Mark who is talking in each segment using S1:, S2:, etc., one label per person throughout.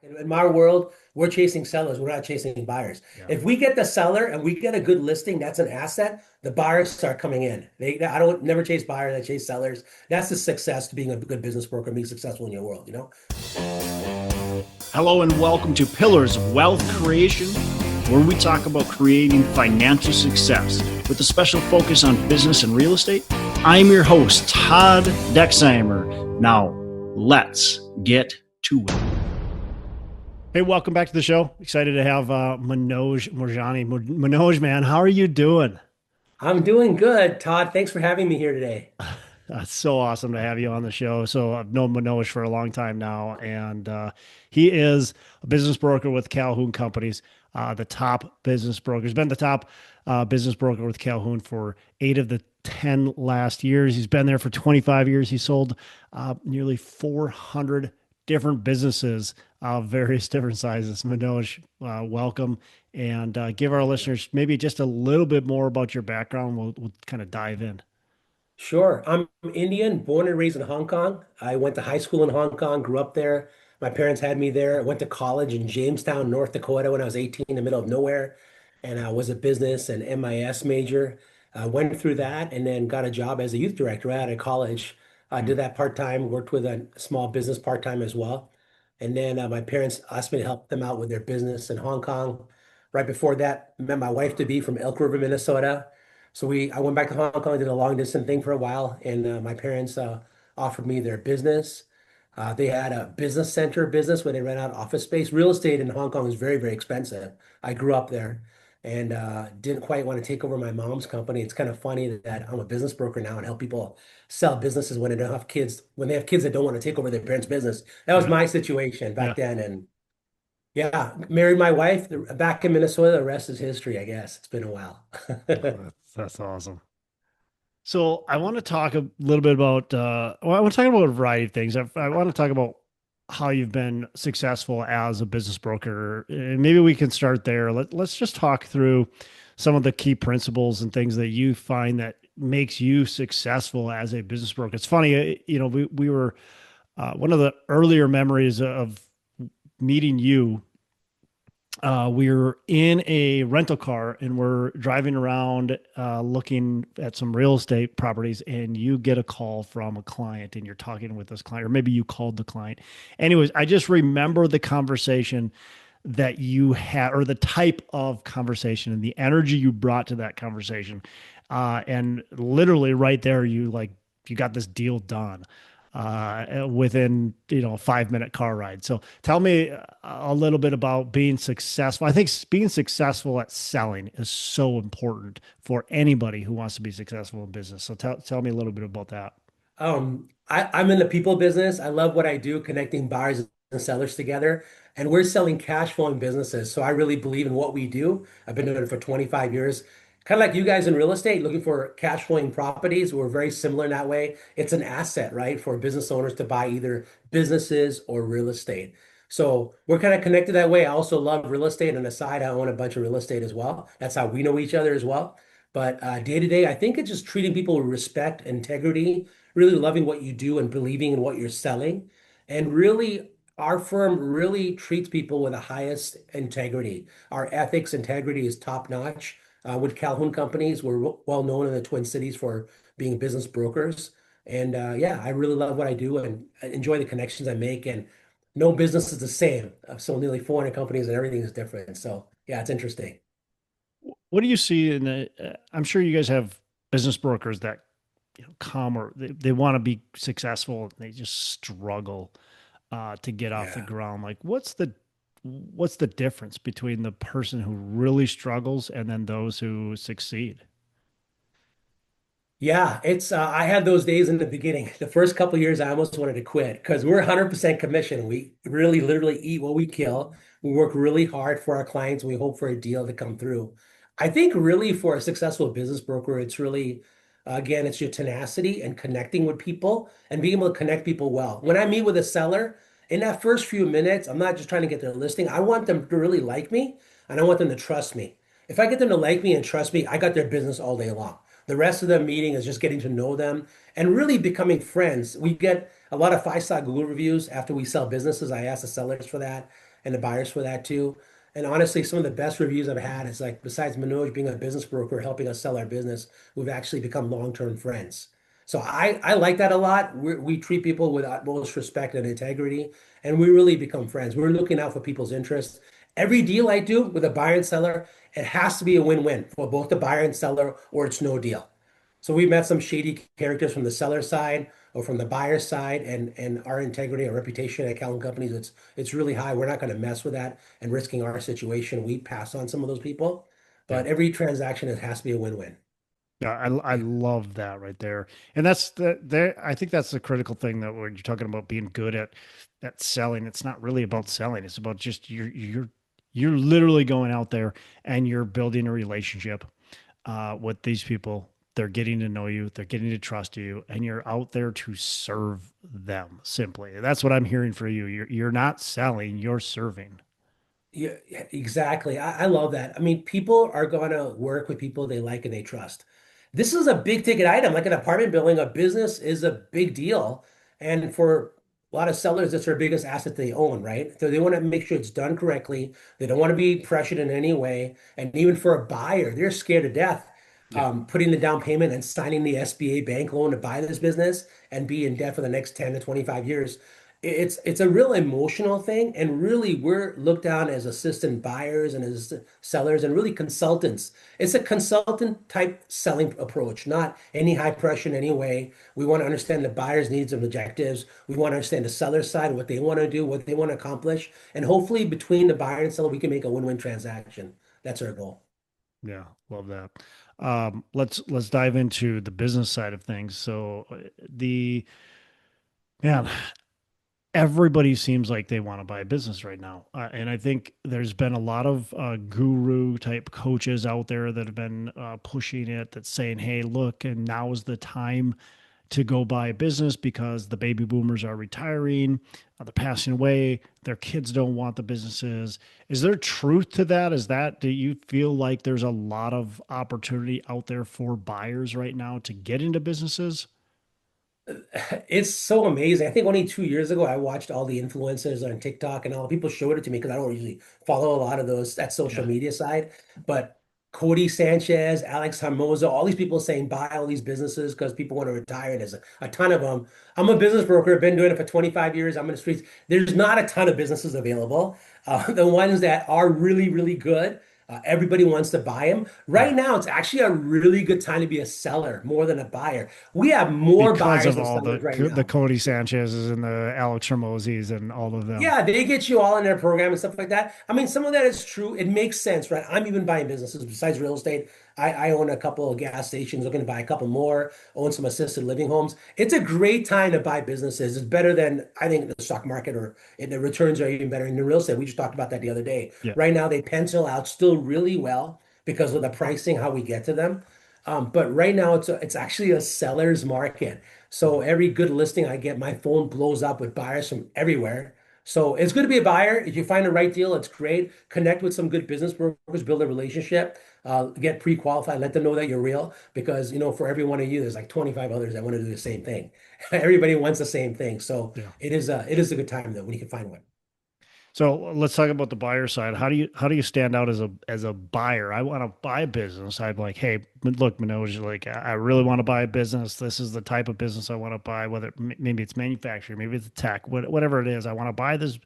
S1: In my world, we're chasing sellers. We're not chasing buyers.
S2: Yeah.
S1: If we get the seller and we get a good listing, that's an asset. The buyers start coming in. I don't never chase buyers. I chase sellers. That's the success to being a good business broker and being successful in your world.
S2: Hello and welcome to Pillars of Wealth Creation, where we talk about creating financial success with a special focus on business and real estate. I'm your host, Todd Dexheimer. Now, let's get to it. Hey, welcome back to the show. Excited to have Manoj Moorjani. Manoj, man, how are you doing?
S1: I'm doing good, Todd. Thanks for having me here today.
S2: It's so awesome to have you on the show. So I've known Manoj for a long time now, and he is a business broker with Calhoun Companies, the top business broker. He's been the top business broker with Calhoun for 8 of the 10 last years. He's been there for 25 years. He sold nearly 400 different businesses of various different sizes. Manoj, welcome, and give our listeners maybe just a little bit more about your background. We'll kind of dive in.
S1: Sure. I'm Indian, born and raised in Hong Kong. I went to high school in Hong Kong, grew up there. My parents had me there. I went to college in Jamestown, North Dakota when I was 18, in the middle of nowhere. And I was a business and MIS major. I went through that and then got a job as a youth director out of college. I did that part-time, worked with a small business part-time as well. And then my parents asked me to help them out with their business in Hong Kong. Right before that, met my wife to be from Elk River, Minnesota. I went back to Hong Kong, did a long distance thing for a while, and my parents offered me their business. They had a business center business where they rent out office space. Real estate in Hong Kong is very, very expensive. I grew up there and didn't quite want to take over my mom's company. It's kind of funny that I'm a business broker now and help people sell businesses when they don't have kids, when they have kids that don't want to take over their parents' business. That was
S2: Yeah.
S1: my situation back
S2: Yeah.
S1: then. And yeah, married my wife back in Minnesota. The rest is history, I guess. It's been a while.
S2: That's awesome. So I want to talk a little bit about, I want to talk about a variety of things. I want to talk about how you've been successful as a business broker. And maybe we can start there. Let's just talk through some of the key principles and things that you find that makes you successful as a business broker. It's funny, we were, one of the earlier memories of meeting you, we were in a rental car and we're driving around looking at some real estate properties, and you get a call from a client and you're talking with this client, or maybe you called the client. Anyways, I just remember the conversation that you had, or the type of conversation and the energy you brought to that conversation. And literally right there, you got this deal done within a 5-minute car ride. So tell me a little bit about being successful. I think being successful at selling is so important for anybody who wants to be successful in business. So tell me a little bit about that.
S1: I'm in the people business. I love what I do, connecting buyers and sellers together. And we're selling cash flowing businesses. So I really believe in what we do. I've been doing it for 25 years. Kind of like you guys in real estate, looking for cash flowing properties. We're very similar in that way. It's an asset, right, for business owners to buy either businesses or real estate. So we're kind of connected that way. I also love real estate. And aside, I own a bunch of real estate as well. That's how we know each other as well. But day to day, I think it's just treating people with respect, integrity, really loving what you do and believing in what you're selling. And really, our firm really treats people with the highest integrity. Our ethics integrity is top notch. With Calhoun Companies, we're well known in the Twin Cities for being business brokers. And yeah, I really love what I do and I enjoy the connections I make. And no business is the same. I've sold nearly 400 companies and everything is different. So yeah, it's interesting.
S2: What do you see in the, I'm sure you guys have business brokers that come, or they want to be successful and they just struggle to get off the
S1: Yeah.
S2: ground. Like what's the difference between the person who really struggles and then those who succeed?
S1: Yeah, it's I had those days in the beginning. The first couple of years, I almost wanted to quit because we're 100% commission. We really literally eat what we kill. We work really hard for our clients. We hope for a deal to come through. I think really for a successful business broker, it's really again, it's your tenacity and connecting with people and being able to connect people well. When I meet with a seller, in that first few minutes, I'm not just trying to get their listing. I want them to really like me and I want them to trust me. If I get them to like me and trust me, I got their business all day long. The rest of the meeting is just getting to know them and really becoming friends. We get a lot of 5-star Google reviews after we sell businesses. I ask the sellers for that. and the buyers for that too. And honestly, some of the best reviews I've had is like, besides Manoj being a business broker helping us sell our business, we've actually become long-term friends. So I like that a lot. We treat people with utmost respect and integrity, and we really become friends. We're looking out for people's interests. Every deal I do with a buyer and seller, it has to be a win-win for both the buyer and seller, or it's no deal. So we met some shady characters from the seller side or from the buyer side, and our integrity and reputation at Calvin Companies, it's really high. We're not going to mess with that and risking our situation. We pass on some of those people,
S2: Yeah.
S1: but every transaction, it has to be a win-win.
S2: Yeah, I love that right there. And that's the there I think that's the critical thing that when you're talking about being good at selling, it's not really about selling. It's about just you're literally going out there and you're building a relationship with these people. They're getting to know you, they're getting to trust you, and you're out there to serve them simply. That's what I'm hearing for you. You're not selling, you're serving.
S1: Yeah, yeah, exactly. I love that. I mean, people are going to work with people they like and they trust. This is a big ticket item, like an apartment building. A business is a big deal. And for a lot of sellers, it's their biggest asset they own, right? So they want to make sure it's done correctly. They don't want to be pressured in any way. And even for a buyer, they're scared to death,
S2: Yeah.
S1: putting the down payment and signing the SBA bank loan to buy this business and be in debt for the next 10 to 25 years. It's a real emotional thing, and really we're looked down as assistant buyers and as sellers and really consultants. It's a consultant type selling approach, not any high pressure in any way. We want to understand the buyer's needs and objectives. We want to understand the seller side, what they want to do, what they want to accomplish, and hopefully between the buyer and seller, we can make a win-win transaction. That's our goal.
S2: Yeah, love that. Let's dive into the business side of things. So the man, everybody seems like they want to buy a business right now. And I think there's been a lot of guru type coaches out there that have been pushing it, that's saying, hey, look, and now is the time to go buy a business because the baby boomers are retiring, they're passing away, their kids don't want the businesses. Is there truth to that? Do you feel like there's a lot of opportunity out there for buyers right now to get into businesses?
S1: It's so amazing. I think only 2 years ago, I watched all the influencers on TikTok and all people showed it to me because I don't usually follow a lot of those, that social
S2: Yeah.
S1: media side. But Cody Sanchez, Alex Hermoso, all these people saying buy all these businesses because people want to retire. And there's a ton of them. I'm a business broker, I've been doing it for 25 years. I'm in the streets. There's not a ton of businesses available. The ones that are really, really good, everybody wants to buy them. Right
S2: Yeah.
S1: now, it's actually a really good time to be a seller more than a buyer. We have more
S2: Because
S1: buyers
S2: of
S1: than
S2: all
S1: sellers right
S2: the
S1: now.
S2: Cody Sanchez's and the Alex Hermosis and all of them.
S1: Yeah, they get you all in their program and stuff like that. I mean, some of that is true. It makes sense, right? I'm even buying businesses besides real estate. I own a couple of gas stations, looking to buy a couple more, own some assisted living homes. It's a great time to buy businesses. It's better than I think the stock market, or the returns are even better in the real estate. We just talked about that the other day.
S2: Yeah.
S1: Right now, they pencil out still really well because of the pricing, how we get to them. But right now, it's actually a seller's market. So every good listing I get, my phone blows up with buyers from everywhere. So it's good to be a buyer. If you find the right deal, it's great. Connect with some good business brokers, build a relationship, get pre-qualified, let them know that you're real. Because, for every one of you, there's like 25 others that want to do the same thing. Everybody wants the same thing. So
S2: Yeah.
S1: it is a good time though when you can find one.
S2: So let's talk about the buyer side. How do you stand out as a buyer? I want to buy a business. I'm like, hey, look, Manoj, like I really want to buy a business. This is the type of business I want to buy. Whether maybe it's manufacturing, maybe it's tech, whatever it is. I want to buy this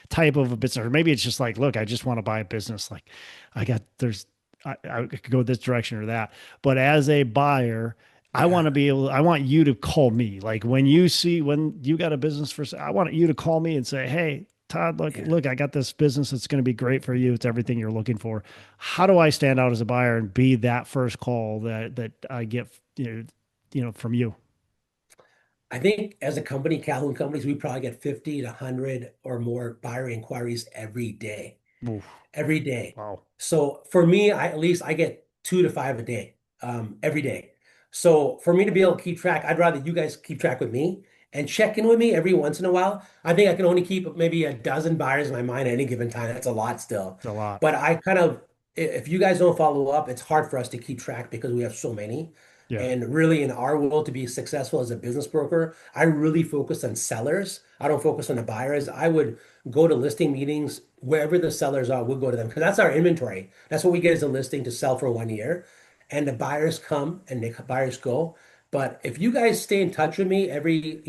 S2: type of a business, or maybe it's just like, look, I just want to buy a business. Like, I got there's I could go this direction or that. But as a buyer, I want
S1: Yeah.
S2: to be able. I want you to call me. Like when you got a business for, I want you to call me and say, hey. Todd,
S1: Yeah.
S2: look, I got this business that's going to be great for you. It's everything you're looking for. How do I stand out as a buyer and be that first call that I get, from you?
S1: I think as a company, Calhoun Companies, we probably get 50 to 100 or more buyer inquiries every day.
S2: Oof,
S1: Every day.
S2: wow.
S1: So for me, at least I get 2 to 5 a day, every day. So for me to be able to keep track, I'd rather you guys keep track with me and check in with me every once in a while. I think I can only keep maybe a dozen buyers in my mind at any given time. That's a lot still.
S2: It's a lot.
S1: But I kind of, if you guys don't follow up, it's hard for us to keep track because we have so many.
S2: Yeah.
S1: And really, in our world, to be successful as a business broker, I really focus on sellers. I don't focus on the buyers. I would go to listing meetings wherever the sellers are. We'll go to them because that's our inventory. That's what we get as a listing to sell for 1 year. And the buyers come and the buyers go. But if you guys stay in touch with me every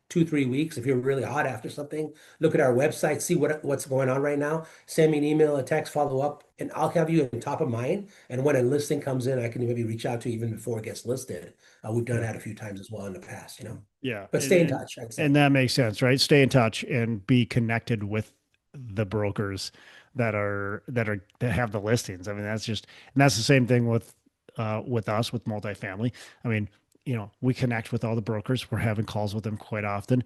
S1: 2, 3 weeks, if you're really hot after something, look at our website, see what's going on right now. Send me an email, a text, follow up, and I'll have you in top of mind. And when a listing comes in, I can maybe reach out to you even before it gets listed. We've done
S2: Yeah.
S1: that a few times as well in the past.
S2: Yeah.
S1: But
S2: And
S1: stay in
S2: and
S1: touch, I'd say.
S2: and that makes sense, right? Stay in touch and be connected with the brokers that have the listings. I mean, that's the same thing with us with multifamily. I mean, we connect with all the brokers. We're having calls with them quite often.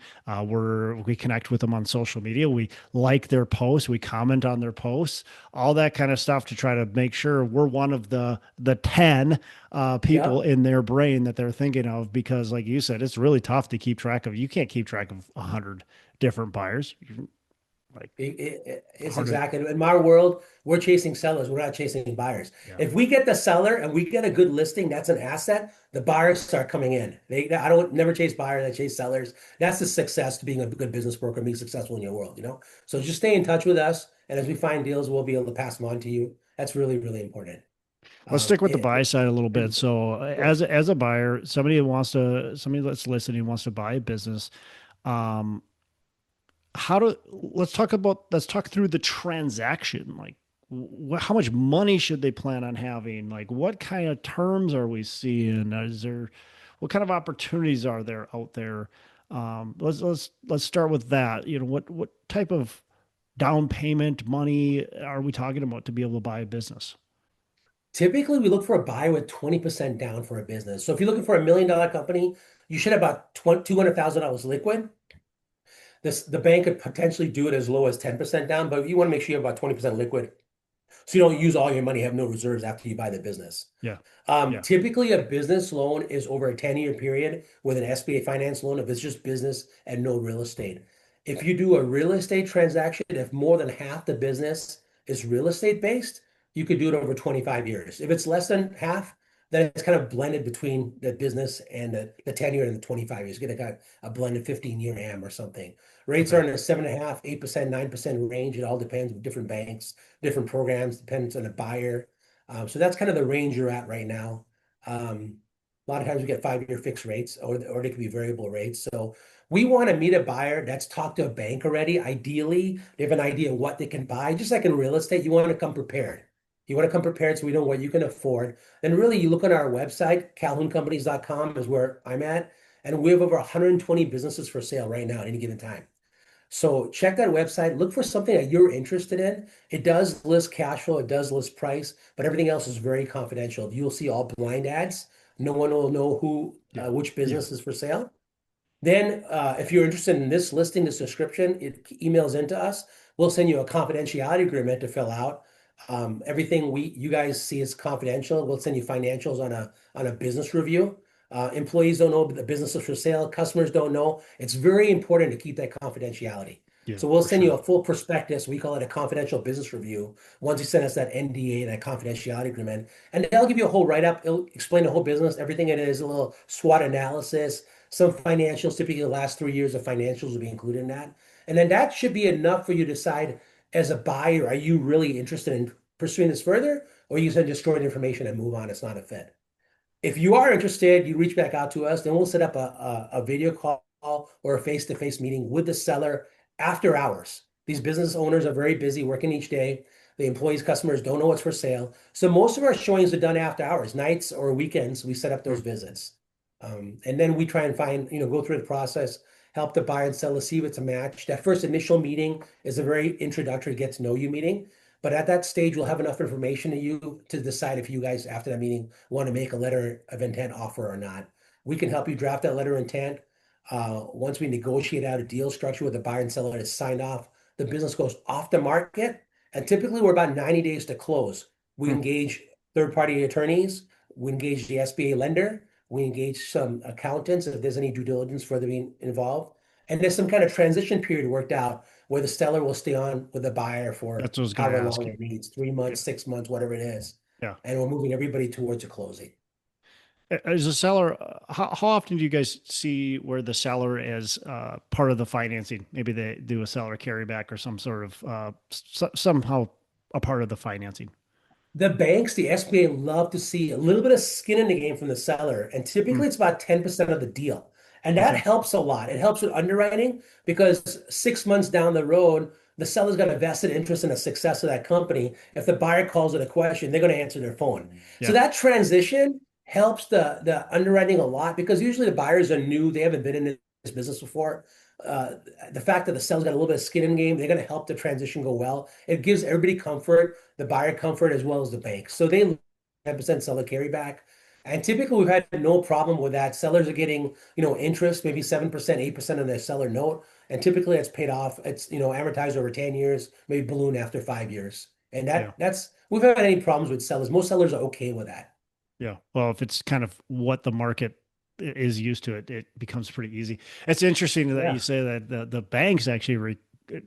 S2: We connect with them on social media. We like their posts. We comment on their posts, all that kind of stuff to try to make sure we're one of the 10 people
S1: Yep.
S2: in their brain that they're thinking of. Because, like you said, it's really tough to keep track of. You can't keep track of 100 different buyers. Like
S1: It's
S2: 100.
S1: exactly in my world, we're chasing sellers, we're not chasing buyers.
S2: Yeah.
S1: If we get the seller and we get a good listing, that's an asset, the buyers start coming in. I don't never chase buyers, I chase sellers. That's the success to being a good business broker, being successful in your world. So just stay in touch with us, and as we find deals, we'll be able to pass them on to you. That's really, really important.
S2: Let's
S1: Um,
S2: stick with the buy side a little bit. So,
S1: sure.
S2: as a buyer, somebody that's listening wants to buy a business. Um, how to let's talk through the transaction. Like, how much money should they plan on having? Like, what kind of terms are we seeing? What kind of opportunities are there out there? Let's start with that. What type of down payment money are we talking about to be able to buy a business?
S1: Typically, we look for a buy with 20% down for a business. So if you're looking for $1 million company, you should have about $200,000 liquid. The bank could potentially do it as low as 10% down, but you want to make sure you have about 20% liquid so you don't use all your money, have no reserves after you buy the business.
S2: Yeah, yeah,
S1: Typically, a business loan is over a 10-year period with an SBA finance loan if it's just business and no real estate. If you do a real estate transaction, if more than half the business is real estate based, you could do it over 25 years. If it's less than half, then it's kind of blended between the business and the 10-year and the 25 years. Get a blended 15-year AM or something. Rates are
S2: okay,
S1: in the 7.5%, 8%, 9% range. It all depends with different banks, different programs, depends on the buyer. So that's kind of the range you're at right now. A lot of times we get 5-year fixed rates, or they could be variable rates. So we want to meet a buyer that's talked to a bank already. Ideally, they have an idea of what they can buy. Just like in real estate, you want to come prepared. You want to come prepared so we know what you can afford. And really, you look on our website, calhouncompanies.com is where I'm at, and we have over 120 businesses for sale right now at any given time. So check that website, look for something that you're interested in. It does list cash flow, it does list price, but everything else is very confidential. You'll see all blind ads. No one will know
S2: yeah,
S1: which
S2: yeah,
S1: business is for sale. Then, if you're interested in this listing, this description, it emails into us. We'll send you a confidentiality agreement to fill out. Everything you guys see is confidential. We'll send you financials on a business review. Employees don't know the business is for sale. Customers don't know. It's very important to keep that confidentiality.
S2: yeah,
S1: So we'll
S2: for
S1: send you
S2: sure.
S1: a full prospectus. We call it a confidential business review. Once you send us that NDA, that confidentiality agreement, and they'll give you a whole write-up. It'll explain the whole business, everything it is, a little SWOT analysis, some financials. Typically, the last 3 years of financials will be included in that. And then that should be enough for you to decide as a buyer, are you really interested in pursuing this further, or you can destroy the information and move on? It's not a fit. If you are interested, you reach back out to us, then we'll set up a video call or a face-to-face meeting with the seller after hours. These business owners are very busy working each day. The employees, customers don't know what's for sale. So most of our showings are done after hours, nights or weekends. We set up those
S2: Hmm.
S1: visits. And then we try and go through the process, help the buyer and seller see if it's a match. That first initial meeting is a very introductory get to know you meeting. But at that stage, we'll have enough information to you to decide if you guys, after that meeting, want to make a letter of intent offer or not. We can help you draft that letter of intent. Once we negotiate out a deal structure with the buyer and seller is signed off, the business goes off the market. And typically, we're about 90 days to close. We
S2: Hmm.
S1: engage third-party attorneys. We engage the SBA lender. We engage some accountants if there's any due diligence further being involved. And there's some kind of transition period worked out where the seller will stay on with the buyer for
S2: That's what I was going to
S1: however
S2: ask
S1: long
S2: you.
S1: it needs, three
S2: Yeah,
S1: months, 6 months, whatever it is.
S2: yeah.
S1: And we're moving everybody towards a closing.
S2: As a seller, how often do you guys see where the seller is part of the financing? Maybe they do a seller carryback or some sort of somehow a part of the financing.
S1: The banks, the SBA love to see a little bit of skin in the game from the seller, and
S2: Hmm.
S1: typically it's about 10% of the deal. And that
S2: Okay.
S1: helps a lot. It helps with underwriting because 6 months down the road, the seller's got a vested interest in the success of that company. If the buyer calls it a question, they're going to answer their phone. So
S2: Yeah.
S1: that transition helps the underwriting a lot because usually the buyers are new, they haven't been in this business before. Uh, the fact that the seller's got a little bit of skin in the game, they're going to help the transition go well. It gives everybody comfort, the buyer comfort as well as the bank. So they 10% seller carryback. And typically we've had no problem with that. Sellers are getting, interest, maybe 7%, 8% of their seller note. And typically it's paid off. It's, amortized over 10 years, maybe balloon after 5 years. And
S2: Yeah.
S1: that's we've had any problems with sellers. Most sellers are okay with that.
S2: Yeah. Well, if it's kind of what the market is used to, it becomes pretty easy. It's interesting that you
S1: Yeah.
S2: say that the banks actually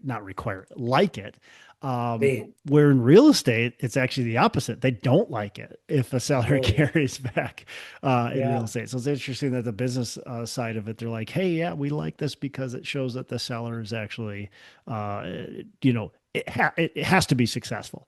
S2: not require like it.
S1: They
S2: Where in real estate, it's actually the opposite. They don't like it if a seller
S1: oh
S2: carries back in real
S1: yeah.
S2: estate. So it's interesting that the business side of it, they're like, hey, yeah, we like this because it shows that the seller is actually, uh, it has to be successful.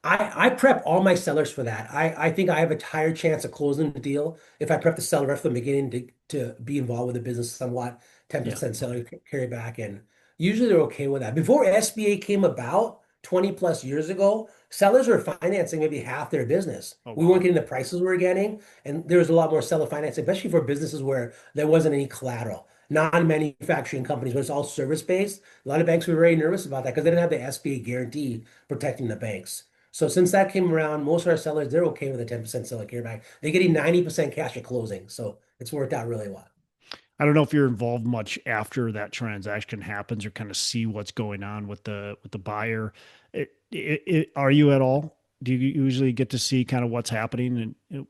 S1: I prep all my sellers for that. I think I have a higher chance of closing the deal if I prep the seller right from the beginning to be involved with the business somewhat,
S2: Yeah.
S1: 10% seller carry back. And usually they're okay with that. Before SBA came about 20 plus years ago, sellers were financing maybe half their business.
S2: Oh,
S1: We weren't
S2: wow.
S1: getting the prices we were getting, and there was a lot more seller financing, especially for businesses where there wasn't any collateral. Non-manufacturing companies, where it's all service-based. A lot of banks were very nervous about that because they didn't have the SBA guarantee protecting the banks. So since that came around, most of our sellers, they're okay with a 10% seller carryback. They're getting 90% cash at closing. So it's worked out really well.
S2: I don't know if you're involved much after that transaction happens or kind of see what's going on with the buyer. Are you at all? Do you usually get to see kind of what's happening? And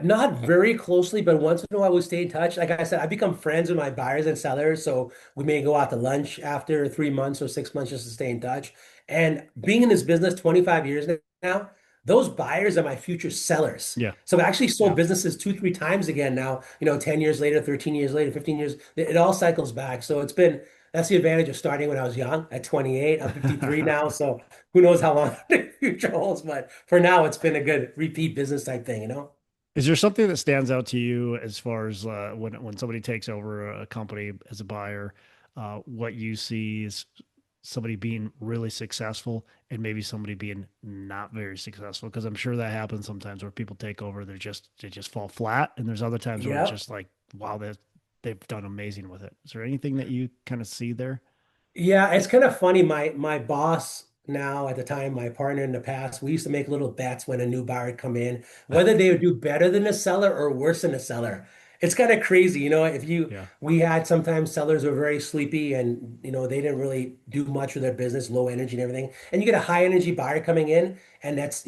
S1: Not very closely, but once in a while we stay in touch. Like I said, I become friends with my buyers and sellers, so we may go out to lunch after 3 months or 6 months just to stay in touch. And being in this business 25 years now, those buyers are my future sellers.
S2: yeah,
S1: So I've actually sold
S2: yeah.
S1: businesses two, three times again now, 10 years later, 13 years later, 15 years, it all cycles back. So that's the advantage of starting when I was young at 28. I'm 53 now, so who knows how long the future holds. But for now, it's been a good repeat business type thing.
S2: Is there something that stands out to you as far as when somebody takes over a company as a buyer, what you see is somebody being really successful and maybe somebody being not very successful? Because I'm sure that happens sometimes where people take over, they just fall flat, and there's other times where it's
S1: Yep.
S2: just like, wow, they've done amazing with it. Is there anything that you kind of see there?
S1: Yeah, it's kind of funny. My boss now, at the time, my partner in the past, we used to make little bets when a new buyer would come in, whether they would do better than the seller or worse than the seller. It's kind of crazy, if
S2: Yeah.
S1: we had sometimes sellers were very sleepy and they didn't really do much with their business, low energy and everything. And you get a high energy buyer coming in, and that's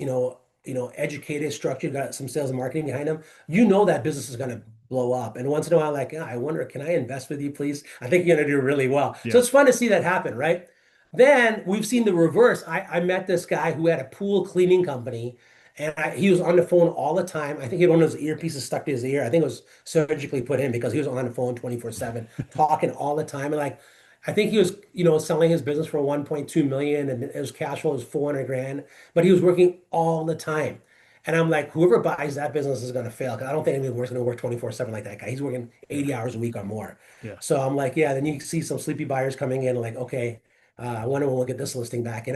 S1: educated, structured, got some sales and marketing behind them. That business is going to blow up. And once in a while, like, I wonder, can I invest with you, please? I think you're going to do really well. So
S2: Yeah.
S1: it's fun to see that happen, right? Then we've seen the reverse. I met this guy who had a pool cleaning company, and he was on the phone all the time. I think he had one of those earpieces stuck to his ear. I think it was surgically put in because he was on the phone 24/7, talking all the time. And like, I think he was, selling his business for 1.2 million, and his cash flow was 400 grand, but he was working all the time. And I'm like, whoever buys that business is going to fail because I don't think anyone's going to work 24/7 like that guy. He's working
S2: Yeah.
S1: 80 hours a week or more.
S2: Yeah.
S1: So I'm like, yeah, then you see some sleepy buyers coming in, like, okay, I wonder when we'll get this listing back.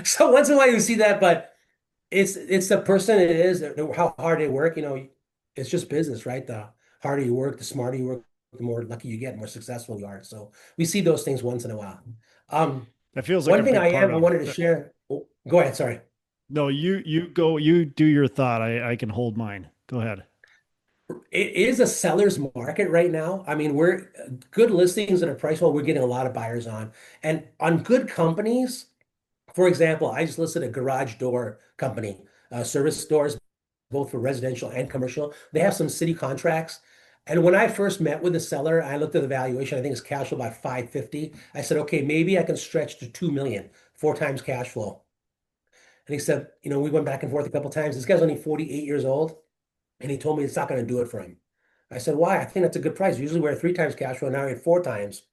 S1: So once in a while you see that, but it's the person it is, how hard they work. It's just business, right? The harder you work, the smarter you work, the more lucky you get, the more successful you are. So we see those things once in a while. Um,
S2: That feels like a
S1: One thing
S2: big part
S1: I
S2: of
S1: wanted to share. Oh, go ahead, sorry.
S2: no, you go, you do your thought. I can hold mine. Go ahead.
S1: It is a seller's market right now. I mean, we're good listings that are priced well, we're getting a lot of buyers on. And on good companies, for example, I just listed a garage door company, service doors, both for residential and commercial. They have some city contracts. And when I first met with the seller, I looked at the valuation. I think it's cash flow about 550. I said, okay, maybe I can stretch to 2 million, 4 times cash flow. And he said, we went back and forth a couple times. This guy's only 48 years old. And he told me it's not going to do it for him. I said, why? I think that's a good price. Usually we're 3 times cash flow. Now we're at 4 times.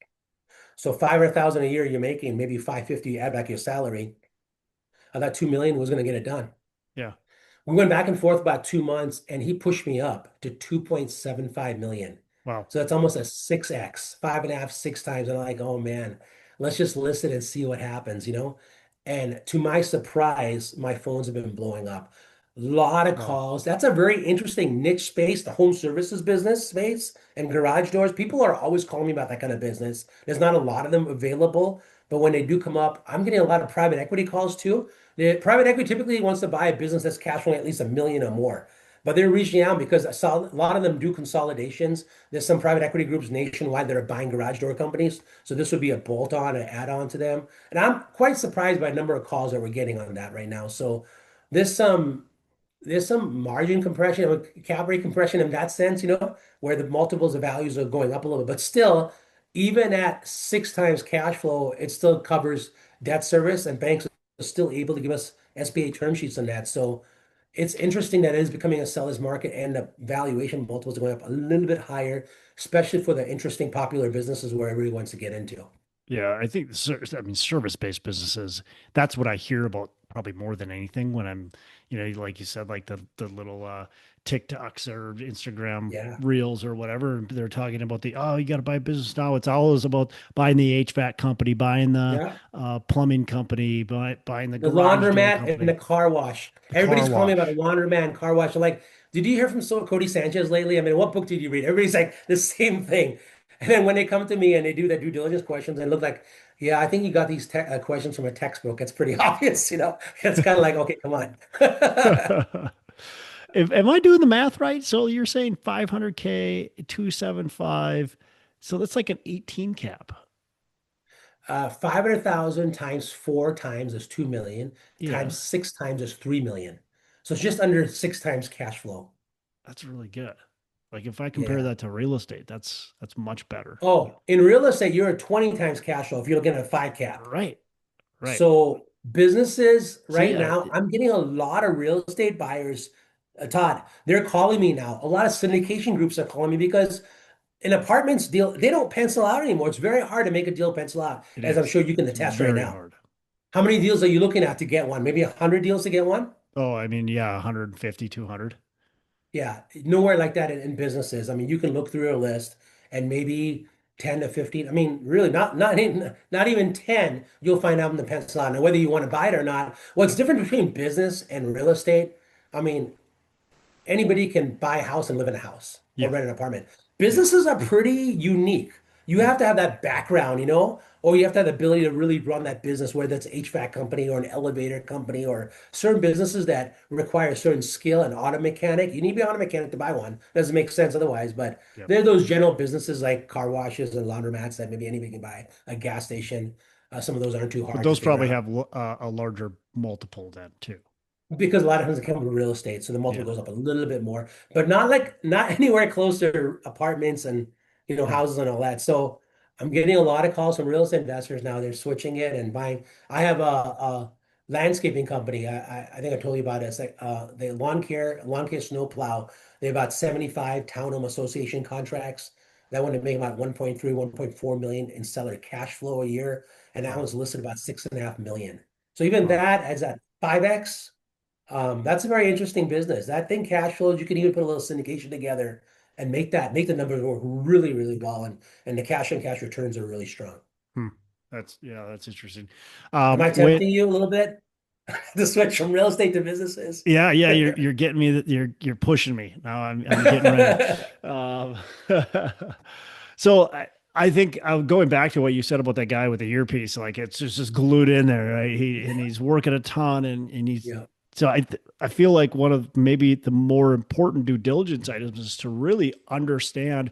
S1: So 500,000 a year you're making, maybe 550, add back your salary. That 2 million was going to get it done.
S2: Yeah.
S1: We went back and forth about 2 months, and he pushed me up to 2.75 million.
S2: Wow.
S1: So that's almost a 6x, five and a half, 6 times. And I'm like, oh man, let's just list it and see what happens. And to my surprise, my phones have been blowing up. A lot of
S2: Wow.
S1: calls. That's a very interesting niche space, the home services business space and garage doors. People are always calling me about that kind of business. There's not a lot of them available, but when they do come up, I'm getting a lot of private equity calls too. The private equity typically wants to buy a business that's cash flowing at least 1 million or more. But they're reaching out because a lot of them do consolidations. There's some private equity groups nationwide that are buying garage door companies. So this would be a bolt-on, an add-on to them. And I'm quite surprised by the number of calls that we're getting on that right now. So there's some there's some margin compression, cap rate compression in that sense, where the multiples of values are going up a little bit. But still, even at 6 times cash flow, it still covers debt service, and banks are still able to give us SBA term sheets on that. So it's interesting that it is becoming a seller's market, and the valuation multiples are going up a little bit higher, especially for the interesting popular businesses where everybody wants to get into.
S2: Yeah, I think I mean service-based businesses, that's what I hear about probably more than anything when I'm, like you said, like the little TikToks or Instagram
S1: Yeah.
S2: reels or whatever. They're talking about you got to buy a business now. It's always about buying the HVAC company, buying the
S1: Yeah.
S2: plumbing company, buying the
S1: The
S2: garage door
S1: laundromat and the
S2: company,
S1: car wash.
S2: the car
S1: Everybody's calling me about a
S2: wash.
S1: laundromat and car wash. I'm like, did you hear from Cody Sanchez lately? I mean, what book did you read? Everybody's like the same thing. And then when they come to me and they do their due diligence questions and look like, yeah, I think you got these questions from a textbook. It's pretty obvious. It's kind of like, okay, come on.
S2: Am I doing the math right? So you're saying 500K, 275. So that's like an 18 cap.
S1: 500,000 times 4 times is 2 million,
S2: Yeah,
S1: times 6 times is 3 million. So it's just under 6 times cash flow.
S2: that's really good. Like if I compare
S1: Yeah.
S2: that to real estate, that's much better.
S1: Oh, in real estate, you're at 20 times cash flow if you're looking at a 5 cap.
S2: Right, right.
S1: So businesses
S2: So
S1: right
S2: yeah,
S1: now, I'm getting a lot of real estate buyers. Todd, they're calling me now. A lot of syndication groups are calling me because an apartments deal, they don't pencil out anymore. It's very hard to make a deal pencil out,
S2: it
S1: as I'm
S2: is.
S1: sure you can
S2: It's
S1: attest right
S2: very
S1: now.
S2: hard.
S1: How many deals are you looking at to get one? Maybe 100 deals to get one?
S2: Oh, I mean, yeah, 150, 200.
S1: Yeah, nowhere like that in businesses. I mean, you can look through a list and maybe 10 to 15. I mean, really not even 10, you'll find out in the pencil out. Now, whether you want to buy it or not, what's different between business and real estate, I mean, anybody can buy a house and live in a house or
S2: Yeah,
S1: rent an apartment.
S2: yeah,
S1: Businesses are pretty unique. You
S2: yeah,
S1: have to have that background, or you have to have the ability to really run that business, whether it's an HVAC company or an elevator company or certain businesses that require a certain skill and auto mechanic. You need to be an auto mechanic to buy one. Doesn't make sense otherwise, but
S2: yeah.
S1: there are those general businesses like car washes and laundromats that maybe anybody can buy, a gas station. Some of those aren't too
S2: But
S1: hard to
S2: those
S1: figure
S2: probably
S1: out
S2: have a larger multiple then too.
S1: because a lot of times it comes with real estate, so the multiple
S2: Yeah,
S1: goes up a little bit more, but not anywhere close to apartments and
S2: yeah.
S1: houses and all that. So I'm getting a lot of calls from real estate investors now. They're switching it and buying. I have a landscaping company. I think I told you about it. It's like the lawn care snow plow. They have about 75 townhome association contracts. That one would make about 1.3, 1.4 million in seller cash flow a year, and that
S2: Wow,
S1: one's listed about 6.5 million. So even
S2: wow.
S1: that adds at 5x. That's a very interesting business. That thing cash flows. You can even put a little syndication together and make the numbers work really, really well. And the cash on cash returns are really strong.
S2: Hmm. That's interesting.
S1: Am I
S2: When
S1: tempting you a little bit to switch from real estate to businesses?
S2: Yeah, you're getting me that you're pushing me. Now I'm getting ready. Um, so I think going back to what you said about that guy with the earpiece, like it's just glued in there, right? He's working a ton and he's
S1: Yeah.
S2: so I feel like one of maybe the more important due diligence items is to really understand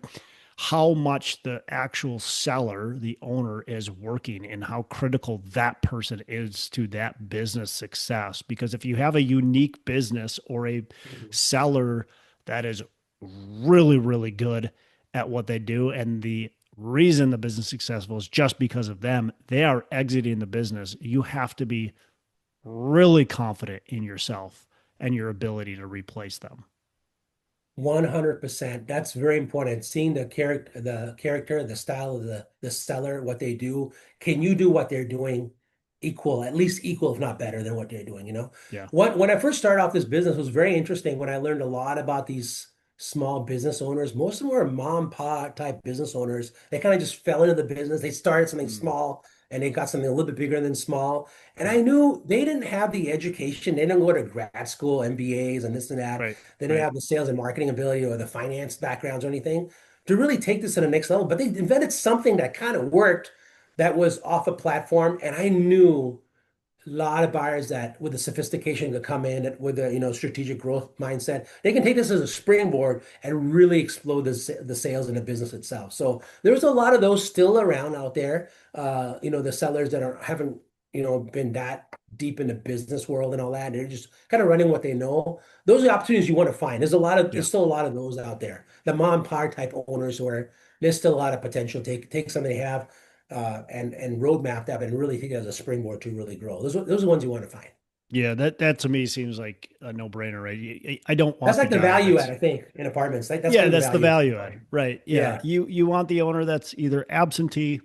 S2: how much the actual seller, the owner, is working and how critical that person is to that business success. Because if you have a unique business or a
S1: Mhm.
S2: seller that is really, really good at what they do, and the reason the business is successful is just because of them, they are exiting the business. You have to be really confident in yourself and your ability to replace them.
S1: 100%. That's very important. Seeing the style of the seller, what they do. Can you do what they're doing equal, at least equal, if not better than what they're doing, you know?
S2: Yeah.
S1: When I first started off this business, it was very interesting when I learned a lot about these small business owners. Most of them were mom and pop type business owners. They kind of just fell into the business. They started something
S2: Mm,
S1: small and they got something a little bit bigger than small. And I
S2: yeah.
S1: knew they didn't have the education. They didn't go to grad school, MBAs and this and that.
S2: Right.
S1: They didn't
S2: Right.
S1: have the sales and marketing ability or the finance backgrounds or anything to really take this to the next level. But they invented something that kind of worked that was off a platform. And I knew a lot of buyers that with the sophistication could come in with a strategic growth mindset. They can take this as a springboard and really explode the sales in the business itself. So there's a lot of those still around out there. The sellers that haven't been that deep in the business world and all that. They're just kind of running what they know. Those are the opportunities you want to find.
S2: Yeah.
S1: There's still a lot of those out there. The mom and pop type owners where there's still a lot of potential. Take something they have and roadmap that and really take it as a springboard to really grow. Those are the ones you want to find.
S2: Yeah. That to me seems like a no-brainer, right? I don't
S1: That's
S2: want the
S1: like the
S2: guy
S1: value add,
S2: that's
S1: I think, in apartments. That's
S2: yeah,
S1: kind of the
S2: that's the
S1: value
S2: value
S1: add.
S2: add, right? Yeah.
S1: Yeah,
S2: You want the owner that's either absentee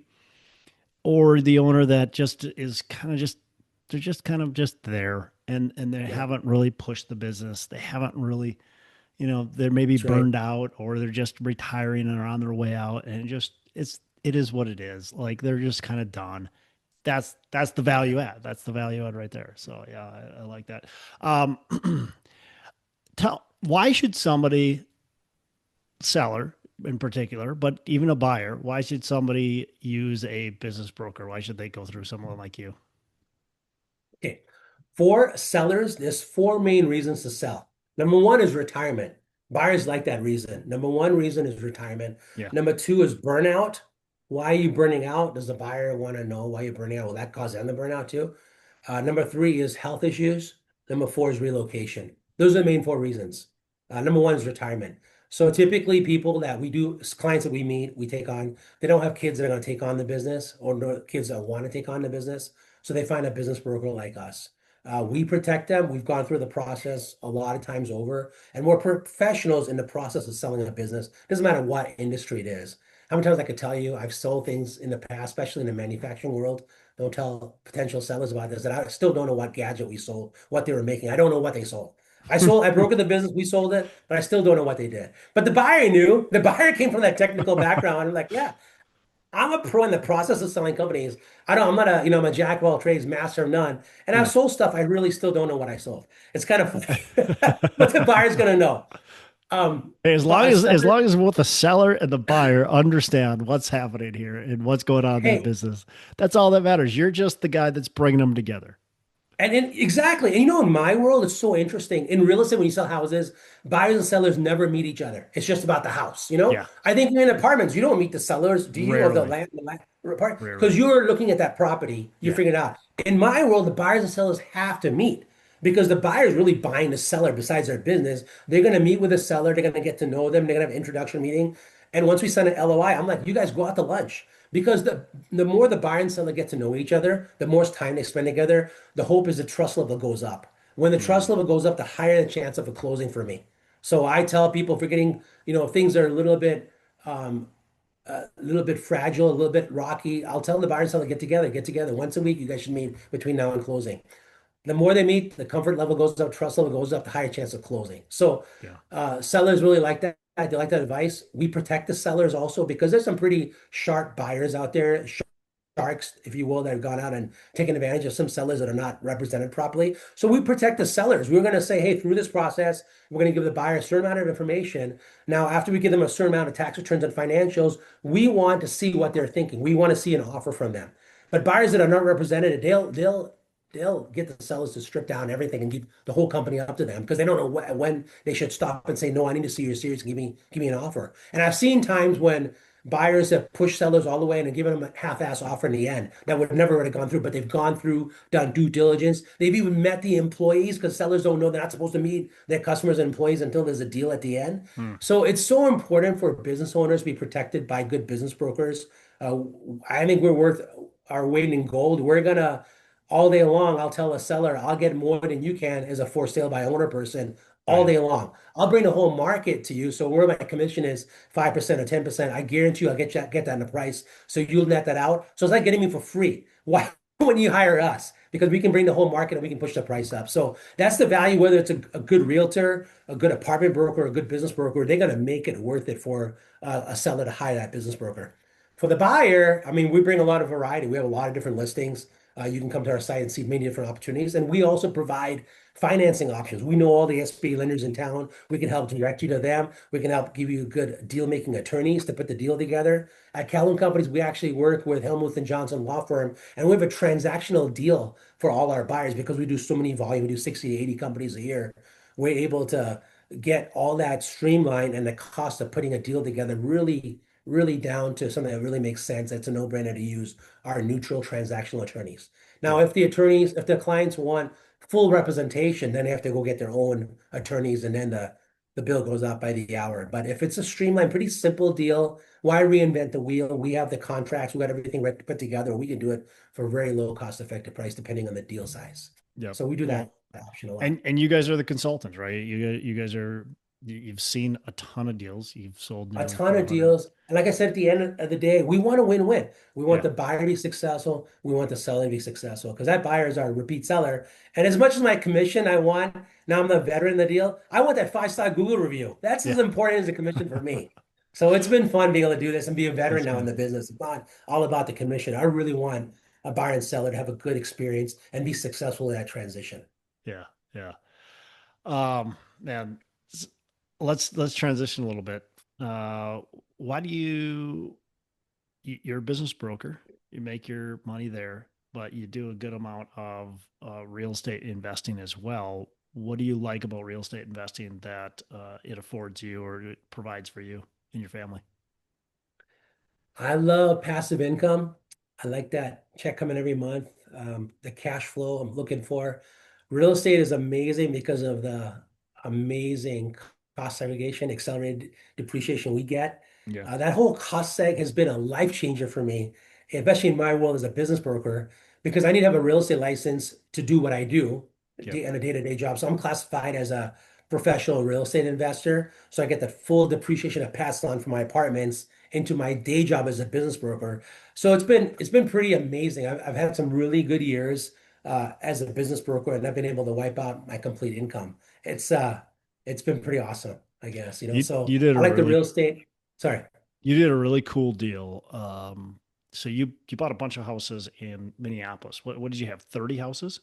S2: or the owner that just is kind of just they're just kind of just there and they
S1: yeah,
S2: haven't really pushed the business. They haven't really, they're maybe
S1: that's right.
S2: burned out or they're just retiring and are on their way out and it is what it is. Like they're just kind of done. That's the
S1: Yeah.
S2: value add. That's the value add right there. So yeah, I like that. Um, tell why should somebody seller in particular, but even a buyer, why should somebody use a business broker? Why should they go through someone like you?
S1: Okay. For sellers, there's four main reasons to sell. Number one is retirement. Buyers like that reason. Number one reason is retirement.
S2: Yeah.
S1: Number two is burnout. Why are you burning out? Does the buyer want to know why you're burning out? Will that cause them to burn out too? Number three is health issues. Number four is relocation. Those are the main four reasons. Number one is retirement. So typically, people that we do, clients that we meet, we take on, they don't have kids that are going to take on the business or no kids that want to take on the business. So they find a business broker like us. We protect them. We've gone through the process a lot of times over, and we're professionals in the process of selling a business. Doesn't matter what industry it is. How many times I could tell you I've sold things in the past, especially in the manufacturing world. Don't tell potential sellers about this, that I still don't know what gadget we sold, what they were making. I don't know what they sold. I brokered the business, we sold it, but I still don't know what they did. But the buyer knew. The buyer came from that technical background. I'm like, yeah, I'm a pro in the process of selling companies. I'm not I'm a jack of all trades, master of none. And I've
S2: Yeah.
S1: sold stuff I really still don't know what I sold. It's kind of funny, but the buyer's gonna know.
S2: Hey,
S1: But a
S2: as
S1: seller,
S2: long as both the seller and the buyer understand what's happening here and what's going on in that
S1: hey,
S2: business, that's all that matters. You're just the guy that's bringing them together.
S1: exactly. And in my world, it's so interesting. In real estate, when you sell houses, buyers and sellers never meet each other. It's just about the house.
S2: Yeah.
S1: I think in apartments, you don't meet the sellers, do you, of the
S2: Rarely.
S1: land, apart? Because
S2: Rarely.
S1: you're looking at that property, you
S2: Yeah.
S1: figure it out. In my world, the buyers and sellers have to meet because the buyer is really buying the seller besides their business. They're going to meet with the seller. They're going to get to know them. They're going to have an introduction meeting. And once we send an LOI, I'm like, you guys go out to lunch. Because the more the buyer and seller get to know each other, the more time they spend together, the hope is the trust level goes up. When the trust
S2: Mm,
S1: level goes up, the higher the chance of a closing for me. So I tell people if we're getting, if things are um, a little bit fragile, a little bit rocky, I'll tell the buyer and seller get together once a week. You guys should meet between now and closing. The more they meet, the comfort level goes up, trust level goes up, the higher chance of closing. So
S2: yeah.
S1: sellers really like that. They like that advice. We protect the sellers also because there's some pretty sharp buyers out there, sharks, if you will, that have gone out and taken advantage of some sellers that are not represented properly. So we protect the sellers. We're going to say, hey, through this process, we're going to give the buyer a certain amount of information. Now, after we give them a certain amount of tax returns and financials, we want to see what they're thinking. We want to see an offer from them. But buyers that are not represented, they'll get the sellers to strip down everything and give the whole company up to them because they don't know when they should stop and say, no, I need to see you're serious. Give me an offer. And I've seen times when buyers have pushed sellers all the way and given them a half-ass offer in the end that would never would have gone through, but they've gone through, done due diligence. They've even met the employees because sellers don't know they're not supposed to meet their customers and employees until there's a deal at the end.
S2: Mm,
S1: So it's so important for business owners to be protected by good business brokers. Uh, I think we're worth our weight in gold. We're gonna all day long. I'll tell a seller, I'll get more than you can as a for sale by owner person all
S2: Right.
S1: day long. I'll bring the whole market to you. So where my commission is 5% or 10%, I guarantee you I'll get that in the price. So you'll net that out. So it's like getting me for free. Why wouldn't you hire us? Because we can bring the whole market and we can push the price up. So that's the value, whether it's a good realtor, a good apartment broker, a good business broker, they're going to make it worth it for a seller to hire that business broker. For the buyer, I mean, we bring a lot of variety. We have a lot of different listings. You can come to our site and see many different opportunities. And we also provide financing options. We know all the SBA lenders in town. We can help direct you to them. We can help give you good deal-making attorneys to put the deal together. At Calhoun Companies, we actually work with Helmuth and Johnson Law Firm, and we have a transactional deal for all our buyers because we do so many volume. We do 60 to 80 companies a year. We're able to get all that streamlined and the cost of putting a deal together really down to something that really makes sense. It's a no-brainer to use our neutral transactional attorneys. Now,
S2: Yeah.
S1: if the clients want full representation, then they have to go get their own attorneys, and then the bill goes up by the hour. But if it's a streamlined, pretty simple deal, why reinvent the wheel? We have the contracts, we got everything put together. We can do it for a very low cost-effective price, depending on the deal size.
S2: Yep.
S1: So we do that
S2: Well,
S1: option a lot.
S2: and you guys are the consultants, right? You guys are you've seen a ton of deals. You've sold
S1: A
S2: nearly
S1: ton of
S2: 400.
S1: deals. And like I said, at the end of the day, we want to win-win. We want
S2: Yeah.
S1: the buyer to be successful. We want the seller to be successful because that buyer is our repeat seller. And as much as my commission I want, now I'm the veteran in the deal, I want that five-star Google review. That's as
S2: Yeah.
S1: important as a commission for me. So it's been fun being able to do this and be a veteran
S2: That's
S1: now in
S2: good.
S1: the business. It's not all about the commission. I really want a buyer and seller to have a good experience and be successful in that transition.
S2: Yeah. Yeah. Man, s- let's transition a little bit. Uh, why do you're a business broker, you make your money there, but you do a good amount of real estate investing as well. What do you like about real estate investing that it affords you or it provides for you and your family?
S1: I love passive income. I like that check coming every month. The cash flow I'm looking for. Real estate is amazing because of the amazing cost segregation, accelerated depreciation we get.
S2: Yeah.
S1: That whole cost seg has been a life changer for me, especially in my world as a business broker, because I need to have a real estate license to do what I do
S2: Yep.
S1: on a day-to-day job. So I'm classified as a professional real estate investor. So I get the full depreciation I passed on for my apartments into my day job as a business broker. So it's been pretty amazing. I've had some really good years as a business broker, and I've been able to wipe out my complete income. It's been pretty awesome, I guess, you know. So
S2: You did
S1: I
S2: a
S1: like the
S2: really
S1: real estate. Sorry.
S2: you did a really cool deal. So you bought a bunch of houses in Minneapolis. What did you have? 30 houses?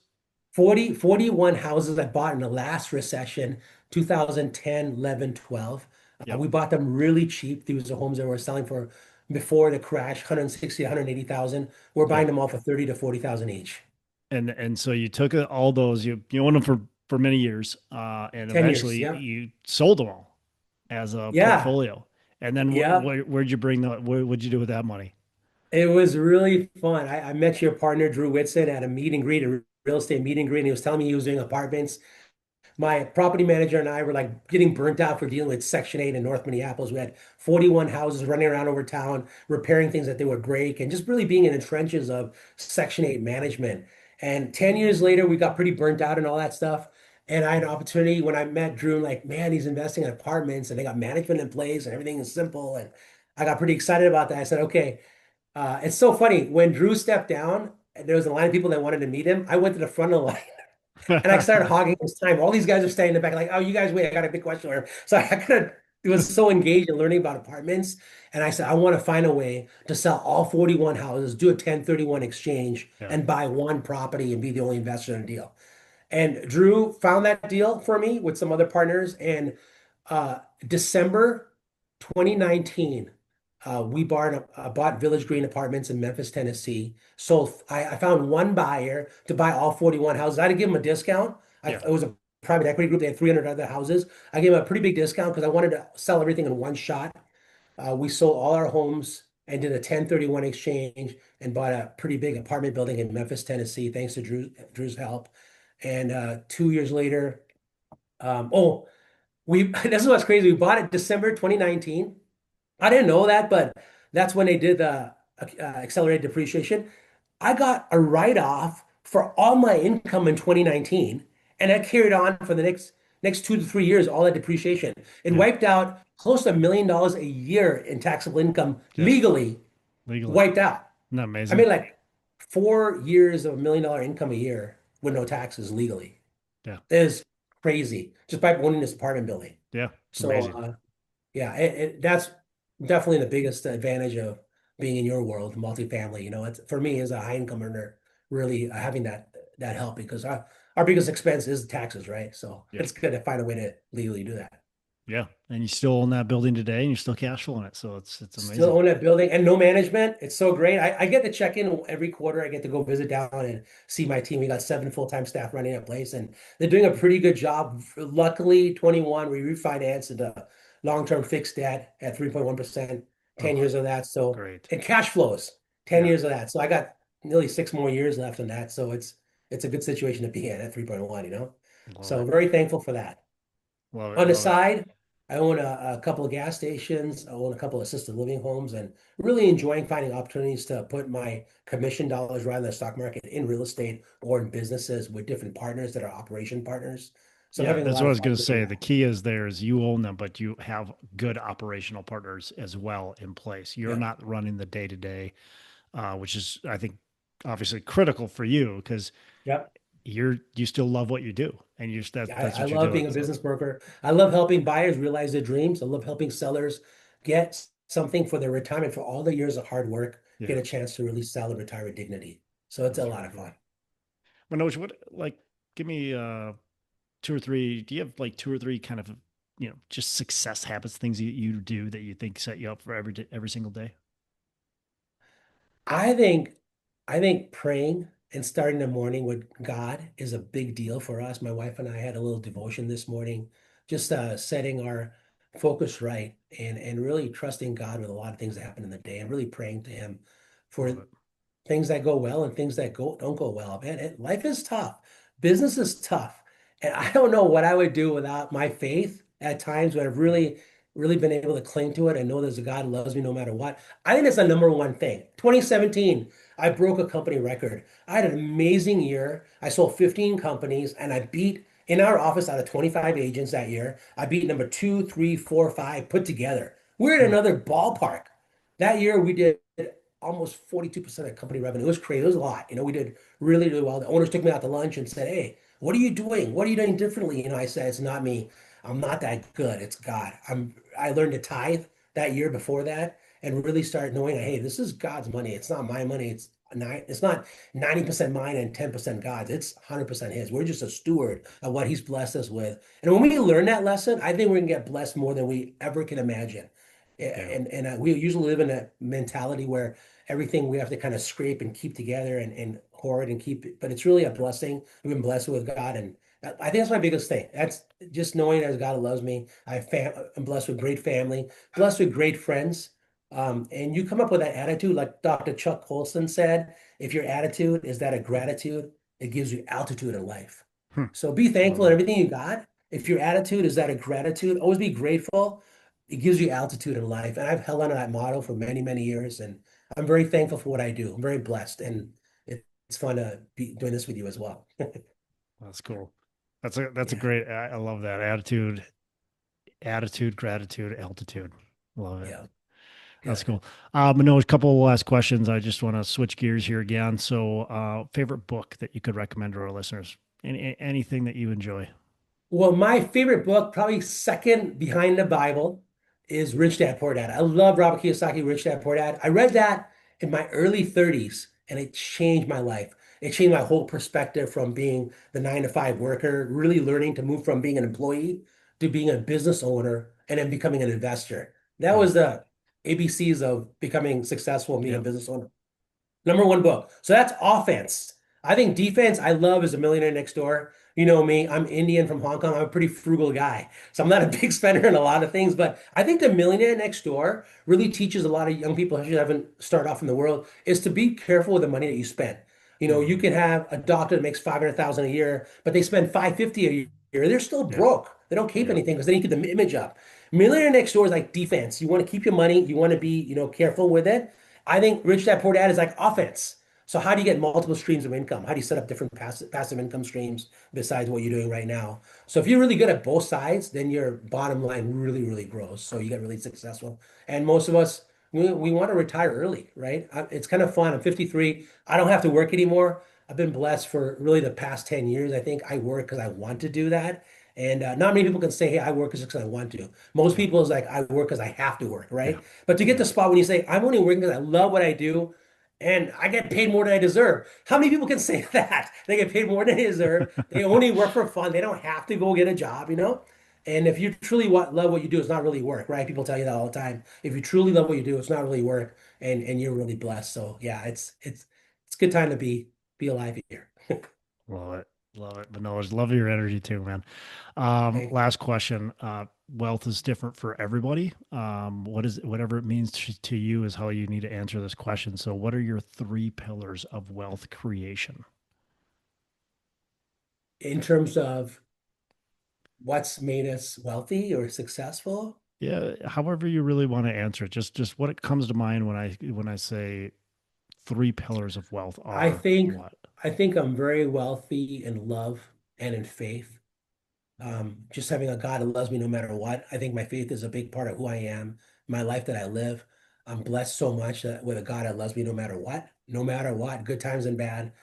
S1: 41 houses I bought in the last recession, 2010, 11, 12.
S2: Yep.
S1: We bought them really cheap. These are homes that were selling for before the crash, 160, 180,000. We're buying
S2: Yep.
S1: them all for 30 to 40,000 each.
S2: And so you took all those, you owned them for many years, and
S1: 10 years.
S2: eventually
S1: Yeah.
S2: you sold them all as a
S1: Yeah.
S2: portfolio. And then
S1: Yeah.
S2: where'd you bring what'd you do with that money?
S1: It was really fun. I met your partner, Drew Whitson, at a meet and greet, a real estate meet and greet, and he was telling me he was doing apartments. My property manager and I were like getting burnt out for dealing with Section 8 in North Minneapolis. We had 41 houses running around over town, repairing things that they would break, and just really being in the trenches of Section 8 management. And 10 years later, we got pretty burnt out and all that stuff. And I had an opportunity when I met Drew, like, man, he's investing in apartments and they got management in place and everything is simple. And I got pretty excited about that. I said, okay, it's so funny. When Drew stepped down, there was a line of people that wanted to meet him. I went to the front of the line and I started hogging his time. All these guys are staying in the back, like, oh, you guys wait, I got a big question for him. So I kind of was so engaged in learning about apartments. And I said, I want to find a way to sell all 41 houses, do a 1031 exchange,
S2: Yeah.
S1: and buy one property and be the only investor in a deal. And Drew found that deal for me with some other partners. And December 2019, we bought Village Green Apartments in Memphis, Tennessee. So I found one buyer to buy all 41 houses. I had to give him a discount.
S2: Yeah.
S1: It was a private equity group. They had 300 other houses. I gave him a pretty big discount because I wanted to sell everything in one shot. We sold all our homes and did a 1031 exchange and bought a pretty big apartment building in Memphis, Tennessee, thanks to Drew's help. And 2 years later, oh, this is what's crazy. We bought it December 2019. I didn't know that, but that's when they did the accelerated depreciation. I got a write-off for all my income in 2019, and that carried on for the next next 2 to 3 years, all that depreciation. It
S2: Yeah.
S1: wiped out close to $1 million a year in taxable income
S2: Yeah.
S1: legally,
S2: Legally.
S1: wiped out.
S2: Isn't that
S1: I
S2: amazing?
S1: made like 4 years of $1 million income a year with no taxes legally.
S2: Yeah.
S1: It is crazy just by owning this apartment building.
S2: Yeah. It's
S1: So
S2: amazing.
S1: yeah, that's definitely the biggest advantage of being in your world, multifamily. It's for me as a high income earner, really having that help because our biggest expense is taxes, right? So
S2: Yeah.
S1: it's good to find a way to legally do that.
S2: Yeah. And you still own that building today and you're still cash flowing it. So it's
S1: Still
S2: amazing.
S1: own that building and no management. It's so great. I get to check in every quarter. I get to go visit down and see my team. We got 7 full-time staff running that place, and they're doing a pretty good job. Luckily, 21, we refinanced into long-term fixed debt at 3.1%, 10
S2: Oh,
S1: years of that. So,
S2: great.
S1: and cash flows, 10
S2: Yeah.
S1: years of that. So I got nearly 6 more years left in that. So it's a good situation to be in at 3.1.
S2: Love
S1: So
S2: it.
S1: very thankful for that.
S2: Love it.
S1: On the
S2: Love it.
S1: side, I own a couple of gas stations. I own a couple of assisted living homes and really enjoying finding opportunities to put my commission dollars rather than the stock market in real estate or in businesses with different partners that are operation partners. So I'm
S2: Yeah,
S1: having a
S2: that's
S1: lot
S2: what I
S1: of
S2: was
S1: fun
S2: going to
S1: doing
S2: say. The
S1: that.
S2: key is there is you own them, but you have good operational partners as well in place. You're
S1: Yeah.
S2: not running the day to day, which is, I think, obviously critical for you because
S1: Yeah.
S2: you still love what you do, and
S1: Yeah,
S2: that's
S1: I
S2: what you're
S1: love
S2: doing.
S1: being a
S2: So
S1: business broker. I love helping buyers realize their dreams. I love helping sellers get something for their retirement for all the years of hard work, get
S2: yeah,
S1: a chance to really sell and retire with dignity. So it's a
S2: that's
S1: lot
S2: very
S1: of
S2: cool.
S1: fun.
S2: Manoj, what like give me two or three? Do you have like two or three kind of just success habits, things you do that you think set you up for every single day?
S1: I think I think praying and starting the morning with God is a big deal for us. My wife and I had a little devotion this morning, just setting our focus right and really trusting God with a lot of things that happen in the day and really praying to Him for
S2: Love it.
S1: things that go well and things that don't go well. Man, life is tough. Business is tough. And I don't know what I would do without my faith at times when I've
S2: Yeah.
S1: really been able to cling to it and know there's a God who loves me no matter what. I think that's the number one thing. 2017, I broke a company record. I had an amazing year. I sold 15 companies and I beat in our office out of 25 agents that year. I beat number two, three, four, five put together. We're in
S2: Hmm.
S1: another ballpark. That year we did almost 42% of company revenue. It was crazy. It was a lot. We did really, really well. The owners took me out to lunch and said, "Hey, what are you doing? What are you doing differently?" I said, "It's not me. I'm not that good. It's God." I learned to tithe that year before that and really start knowing, hey, this is God's money. It's not my money. It's not 90% mine and 10% God's. It's 100% His. We're just a steward of what He's blessed us with. And when we learn that lesson, I think we're gonna get blessed more than we ever can imagine.
S2: Yeah.
S1: And we usually live in a mentality where everything we have to kind of scrape and keep together and hoard and keep it. But it's really a blessing. We've been blessed with God. And I think that's my biggest thing. That's just knowing as God loves me. I'm blessed with great family, blessed with great friends. And you come up with that attitude, like Dr. Chuck Colson said, if your attitude is that of gratitude, it gives you altitude in life.
S2: Hmm.
S1: So be
S2: Love
S1: thankful in
S2: that.
S1: everything you got. If your attitude is that of gratitude, always be grateful. It gives you altitude in life. And I've held on to that motto for many, many years. And I'm very thankful for what I do. I'm very blessed. And it's fun to be doing this with you as well.
S2: That's cool. That's a
S1: Yeah.
S2: great. I love that attitude, gratitude, altitude. Love it.
S1: Yeah.
S2: That's
S1: Good.
S2: cool. Manoj, a couple of last questions. I just want to switch gears here again. So, favorite book that you could recommend to our listeners? Anything that you enjoy?
S1: Well, my favorite book, probably second behind the Bible, is Rich Dad Poor Dad. I love Robert Kiyosaki, Rich Dad Poor Dad. I read that in my early 30s and it changed my life. It changed my whole perspective from being the 9 to 5 worker, really learning to move from being an employee to being a business owner and then becoming an investor. That
S2: Hmm.
S1: was the ABCs of becoming successful and being a
S2: Yep.
S1: business owner. Number one book. So that's offense. I think defense I love is A Millionaire Next Door. You know me, I'm Indian from Hong Kong. I'm a pretty frugal guy. So I'm not a big spender in a lot of things, but I think The Millionaire Next Door really teaches a lot of young people who haven't started off in the world is to be careful with the money that you spend. You
S2: Hmm.
S1: can have a doctor that makes 500,000 a year, but they spend 550 a year. They're still
S2: Yeah.
S1: broke. They don't keep
S2: Yeah.
S1: anything because they need to keep the image up. Millionaire Next Door is like defense. You want to keep your money. You want to be, careful with it. I think Rich Dad Poor Dad is like offense. So how do you get multiple streams of income? How do you set up different passive income streams besides what you're doing right now? So if you're really good at both sides, then your bottom line really, really grows. So you get really successful. And most of us, we want to retire early, right? It's kind of fun. I'm 53. I don't have to work anymore. I've been blessed for really the past 10 years. I think I work because I want to do that. And not many people can say, hey, I work because I want to. Most
S2: Yeah.
S1: people is like, I work because I have to work,
S2: Yeah.
S1: right? But to get
S2: Yeah.
S1: the spot when you say, I'm only working because I love what I do and I get paid more than I deserve. How many people can say that? They get paid more than they deserve. They only work for fun. They don't have to go get a job, you know? And if you truly love what you do, it's not really work, right? People tell you that all the time. If you truly love what you do, it's not really work, and you're really blessed. So yeah, it's a good time to be alive here.
S2: Love it. Love it. Manoj, love your energy too, man.
S1: Thank you.
S2: Last question. Wealth is different for everybody. Whatever it means to you is how you need to answer this question. So what are your three pillars of wealth creation?
S1: In terms of what's made us wealthy or successful,
S2: Yeah, however you really want to answer it. Just what it comes to mind when I say three pillars of wealth
S1: I
S2: are
S1: think
S2: what?
S1: I think I'm very wealthy in love and in faith. Just having a God that loves me no matter what. I think my faith is a big part of who I am, my life that I live. I'm blessed so much that with a God that loves me no matter what, good times and bad.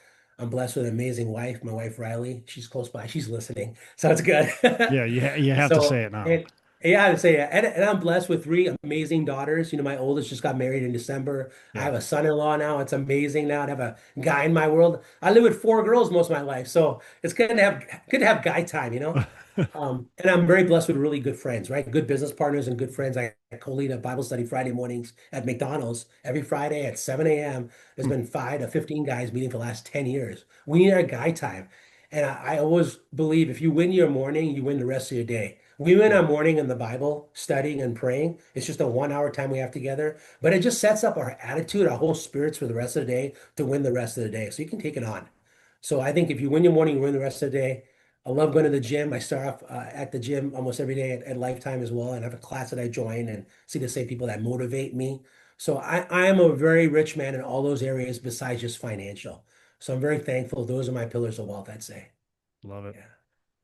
S1: I'm blessed with an amazing wife, my wife Riley. She's close by, she's listening, so it's good.
S2: Yeah, you have to say
S1: So,
S2: it now.
S1: and yeah, I would say, and I'm blessed with three amazing daughters. You know, my oldest just got married in December. I
S2: Yeah.
S1: have a son-in-law now. It's amazing now to have a guy in my world. I live with four girls most of my life, so it's good to have guy time, you know. And I'm very blessed with really good friends, right? Good business partners and good friends. I co-lead a Bible study Friday mornings at McDonald's every Friday at 7 a.m. There's been 5 to 15 guys meeting for the last 10 years. We need our guy time. And I always believe if you win your morning, you win the rest of your day. We win
S2: Yeah.
S1: our morning in the Bible, studying and praying. It's just a 1 hour time we have together, but it just sets up our attitude, our whole spirits for the rest of the day to win the rest of the day. So you can take it on. So I think if you win your morning, you win the rest of the day. I love going to the gym. I start off at the gym almost every day at Lifetime as well, and I have a class that I join and see the same people that motivate me. So I am a very rich man in all those areas besides just financial. So I'm very thankful. Those are my pillars of wealth, I'd say.
S2: Love it.
S1: Yeah.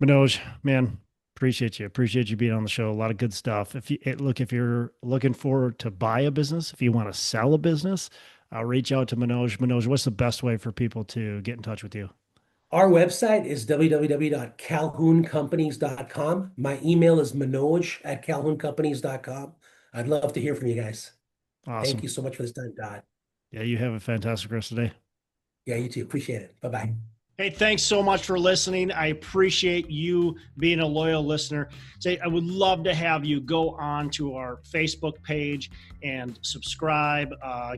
S2: Manoj, man, appreciate you. Appreciate you being on the show. A lot of good stuff. If you're looking forward to buy a business, if you want to sell a business, reach out to Manoj. Manoj, what's the best way for people to get in touch with you?
S1: Our website is www.calhouncompanies.com. My email is manoj@calhouncompanies.com. I'd love to hear from you guys. Thank
S2: Awesome.
S1: you so much for this time, Todd.
S2: Yeah, you have a fantastic rest of the day.
S1: Yeah, you too. Appreciate it. Bye-bye.
S2: Hey, thanks so much for listening. I appreciate you being a loyal listener. Say, I would love to have you go on to our Facebook page and subscribe.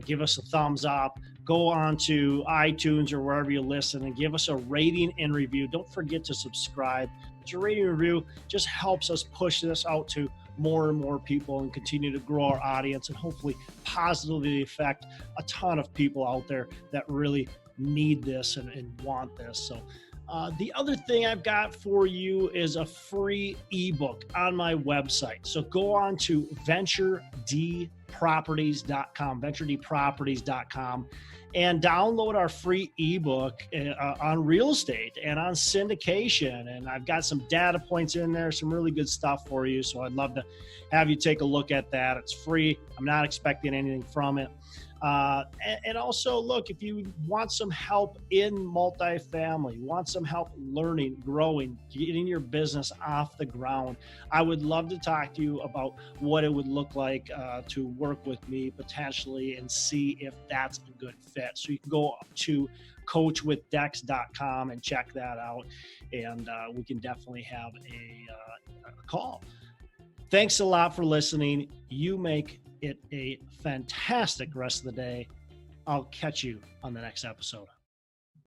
S2: Give us a thumbs up. Go on to iTunes or wherever you listen and give us a rating and review. Don't forget to subscribe. Your rating and review just helps us push this out to more and more people and continue to grow our audience and hopefully positively affect a ton of people out there that really need this and want this. So the other thing I've got for you is a free ebook on my website. So go on to venturedproperties.com, and download our free ebook on real estate and on syndication. And I've got some data points in there, some really good stuff for you. So I'd love to have you take a look at that. It's free. I'm not expecting anything from it. And also, look, if you want some help in multifamily, want some help learning, growing, getting your business off the ground, I would love to talk to you about what it would look like to work with me potentially and see if that's a good fit. So you can go to coachwithdex.com and check that out. And we can definitely have a call. Thanks a lot for listening. You make it a fantastic rest of the day. I'll catch you on the next episode.